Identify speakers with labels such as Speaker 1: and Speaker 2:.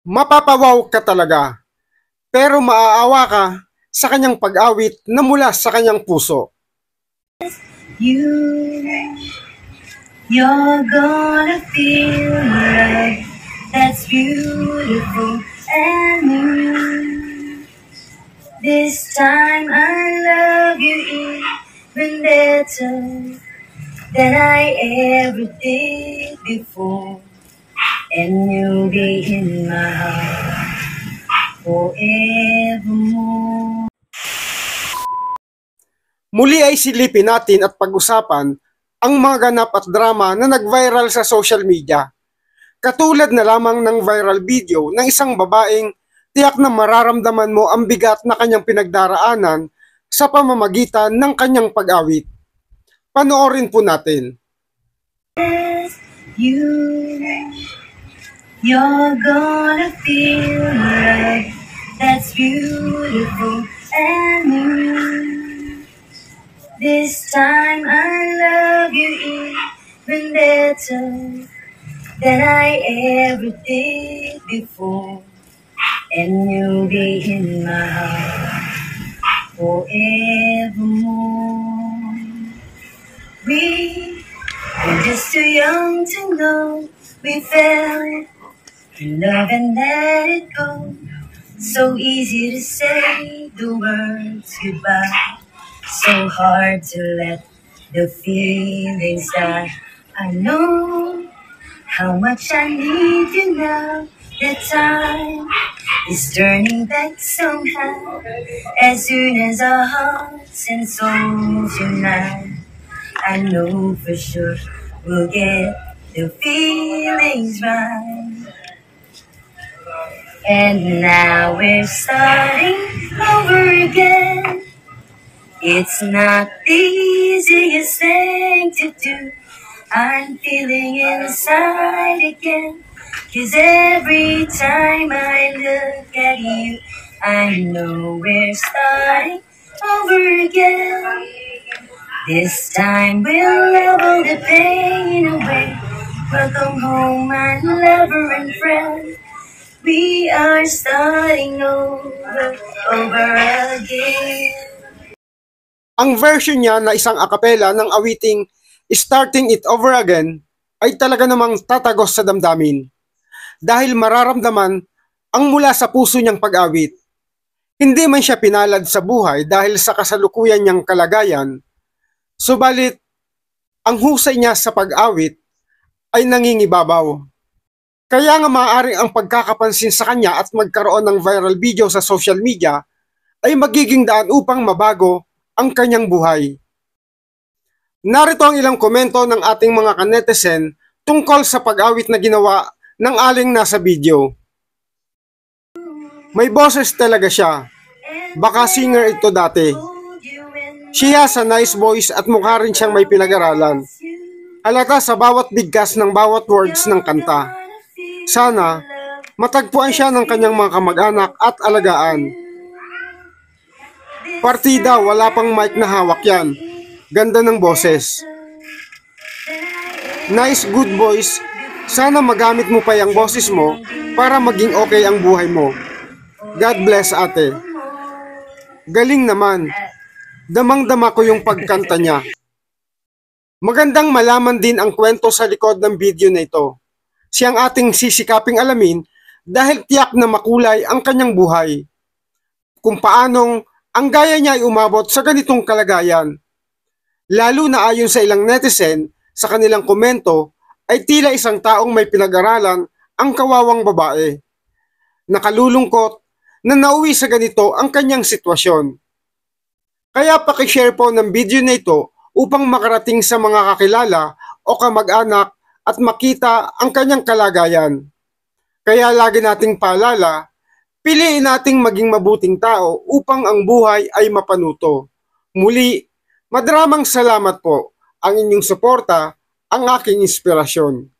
Speaker 1: Mapapawaw ka talaga, pero maaawa ka sa kanyang pag-awit na mula sa kanyang puso.
Speaker 2: You're gonna feel love that's beautiful and new. This time I love you even better than I ever did before. And you'll be in my heart forevermore.
Speaker 1: Muli ay silipin natin at pag-usapan ang mga ganap at drama na nag-viral sa social media. Katulad na lamang ng viral video ng isang babaeng tiyak na mararamdaman mo ang bigat na kanyang pinagdaraanan sa pamamagitan ng kanyang pag-awit. Panoorin po natin.
Speaker 2: You're gonna feel love that's beautiful and new. This time I love you even better than I ever did before. And you'll be in my heart forevermore. We were just too young to know we fell in love and let it go. So easy to say the words goodbye. So hard to let the feelings die. I know how much I need you now. The time is turning back somehow. As soon as our hearts and souls unite, I know for sure we'll get the feelings right. And now we're starting over again. It's not the easiest thing to do. I'm feeling inside again. 'Cause every time I look at you, I know we're starting over again. This time we'll level the pain away. Welcome home, my lover and friend. We are starting over again.
Speaker 1: Ang version niya na isang akapela ng awiting Starting It Over Again ay talaga namang tatagos sa damdamin dahil mararamdaman ang mula sa puso niyang pag-awit. Hindi man siya pinalad sa buhay dahil sa kasalukuyan niyang kalagayan, subalit ang husay niya sa pag-awit ay nangingibabaw. Kaya nga maaaring ang pagkakapansin sa kanya at magkaroon ng viral video sa social media ay magiging daan upang mabago ang kanyang buhay. Narito ang ilang komento ng ating mga kanetizen tungkol sa pag-awit na ginawa ng aling nasa video. May boses talaga siya. Baka singer ito dati. She has a nice voice at mukha rin siyang may pinag-aralan. Halata sa bawat bigkas ng bawat words ng kanta. Sana, matagpuan siya ng kanyang mga kamag-anak at alagaan. Partida, wala pang mic na hawak yan. Ganda ng boses. Nice, good voice. Sana magamit mo pa yung boses mo para maging okay ang buhay mo. God bless, ate. Galing naman. Damang-dama ko yung pagkanta niya. Magandang malaman din ang kwento sa likod ng video na ito. Siyang ating sisikaping alamin dahil tiyak na makulay ang kanyang buhay. Kung paanong ang gaya niya ay umabot sa ganitong kalagayan. Lalo na ayon sa ilang netizen sa kanilang komento ay tila isang taong may pinag-aralan ang kawawang babae. Nakalulungkot na nauwi sa ganito ang kanyang sitwasyon. Kaya pakishare po ng video na ito upang makarating sa mga kakilala o kamag-anak at makita ang kanyang kalagayan. Kaya lagi nating paalala, piliin nating maging mabuting tao upang ang buhay ay mapanuto. Muli, maraming salamat po. Ang inyong suporta, ang aking inspirasyon.